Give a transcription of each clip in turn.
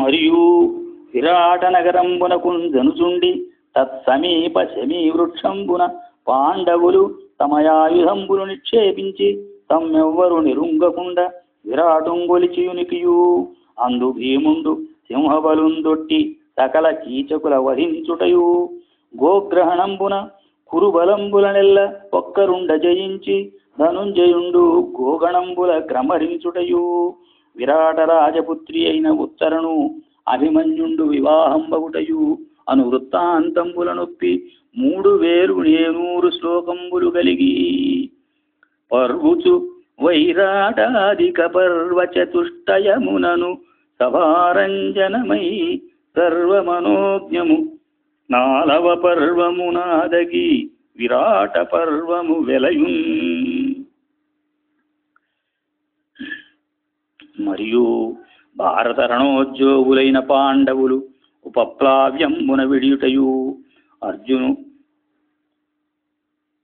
మరియు విరాట నగరంబునకున్ జనుచుండి తత్సమీప శమీ వృక్షంబున పాండవులు తమయాయుధంబులు నిక్షేపించి తమ్మెవ్వరు నిరుంగకుండా విరాటుంగొలిచియునికియు అందు భీముండు సింహబలుందొట్టి సకల కీచకుల వధించుటయు గోగ్రహణంబున కురుబలంబులనెల్ల ఒక్కరుండ జయించి ధనుంజయుండు గోగణంబుల క్రమరించుటయు విరాట రాజపుత్రి అయిన ఉత్తరను అభిమన్యుండు వివాహంబగుటయు అను వృత్తాంతంబుల నొప్పి 3700 శ్లోకంబులు కలిగి పర్వుచు వైరాటాదిక పర్వ చతుష్టయమునను సభారంజనమై సర్వమనోజ్ఞము 4వ పర్వమునాదగి విరాట పర్వము వెలయున్. మరియు భారత రణోద్యోగులైన పాండవులు ఉపప్లావ్యంబున విడియుటయు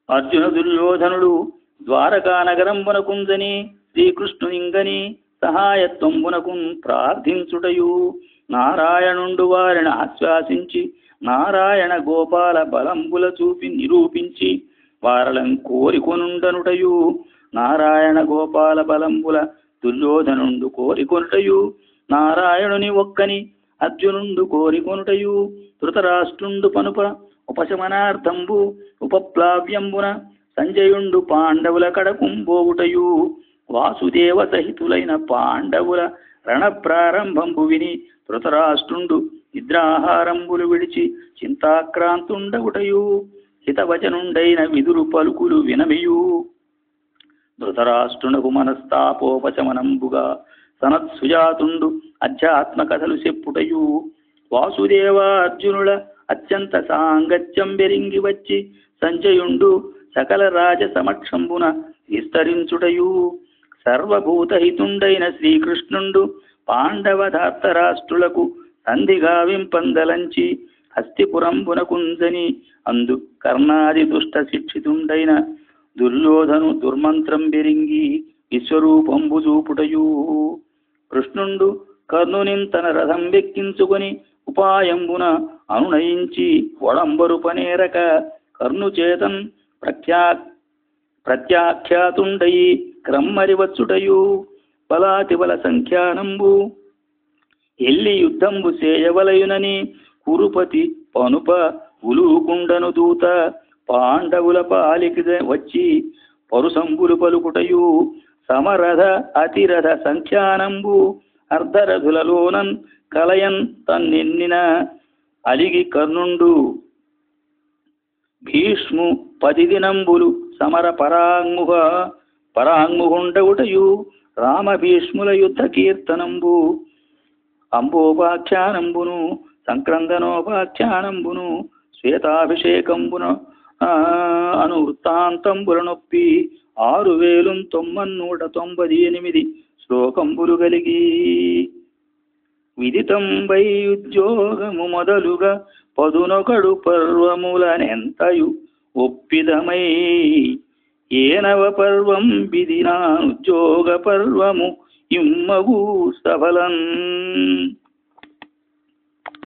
అర్జున దుర్యోధనుడు ద్వారకా నగరంబునకుంజని శ్రీకృష్ణునింగని సహాయత్వంబునకున్ ప్రార్థించుటయు నారాయణుండు వారిని ఆశ్వాసించి నారాయణ గోపాల బలంబుల చూపి నిరూపించి వారలం కోరికొనుండనుటయు నారాయణ గోపాల బలంబుల దుర్యోధనుండు కోరికొనుటయు నారాయణుని ఒక్కని అర్జునుండు కోరికొనుటయు ధృతరాష్ట్రుండు పనుప ఉపశమనార్థంబు ఉపప్లావ్యంబున సంజయుండు పాండవుల కడకుంబోవుటయు వాసుదేవ సహితులైన పాండవుల రణ ప్రారంభంబు విని ధృతరాష్ట్రుండు నిద్రాహారంబులు విడిచి చింతాక్రాంతుండగుటయు హితవచనుండైన విదురు పలుకులు వినమియు ధృతరాష్ట్రునకు మనస్తాపోపశమనంబుగా సనత్సుజాతుండు అధ్యాత్మ కథలు చెప్పుటయు వాసుదేవ అర్జునుల అత్యంత సాంగత్యం బెరింగి వచ్చి సంజయుండు సకల రాజ సమక్షంబున విస్తరించుటయు సర్వభూతహితుండైన శ్రీకృష్ణుండు పాండవధార్తరాష్ట్రులకు సంధిగా వింపందలంచి హస్తిపురంబునకుంజని అందు కర్ణాది దుష్ట శిక్షితుండైన దుర్యోధను దుర్మంత్రం బెరింగి విశ్వరూపంబు చూపుటయు కృష్ణుండు కర్ణునిన్ తన రథం వెక్కించుకొని ఉపాయంబున అనునయించి ఒడంబరు పనేరక కర్ణుచేతన్ ప్రత్యాఖ్యాతుండయి క్రమ్మరివచ్చుటయు బలాతిబల సంఖ్యానంబు ఎల్లి యుద్ధంబు చేయవలయునని కురుపతి పనుప ఉలుకుండను దూత పాండవుల పాలికి వచ్చి పరుసంబులు పలుకుటయు సమరథ అతిరథ సంఖ్యానంబు అర్ధరథులలోనన్ కలయన్ తన్నెన్నిన అలిగి కర్ణుండు భీష్ము 10 దినంబులు సమర పరాంగుండగుటయు రామ భీష్ముల యుద్ధ కీర్తనంబు అంబోపాఖ్యానంబును సంక్రందనోపాఖ్యానంబును శ్వేతాభిషేకంబును అను వృత్తాంతంబుల నొప్పి 6998 శ్లోకంబులు కలిగి విదితంబై ఉద్యోగము మొదలుగా 11 పర్వములనెంతయు ఒప్పిదమై ఏనవ పర్వం బిదినా ఉద్యోగ పర్వము ఇమ్మగు సఫలం.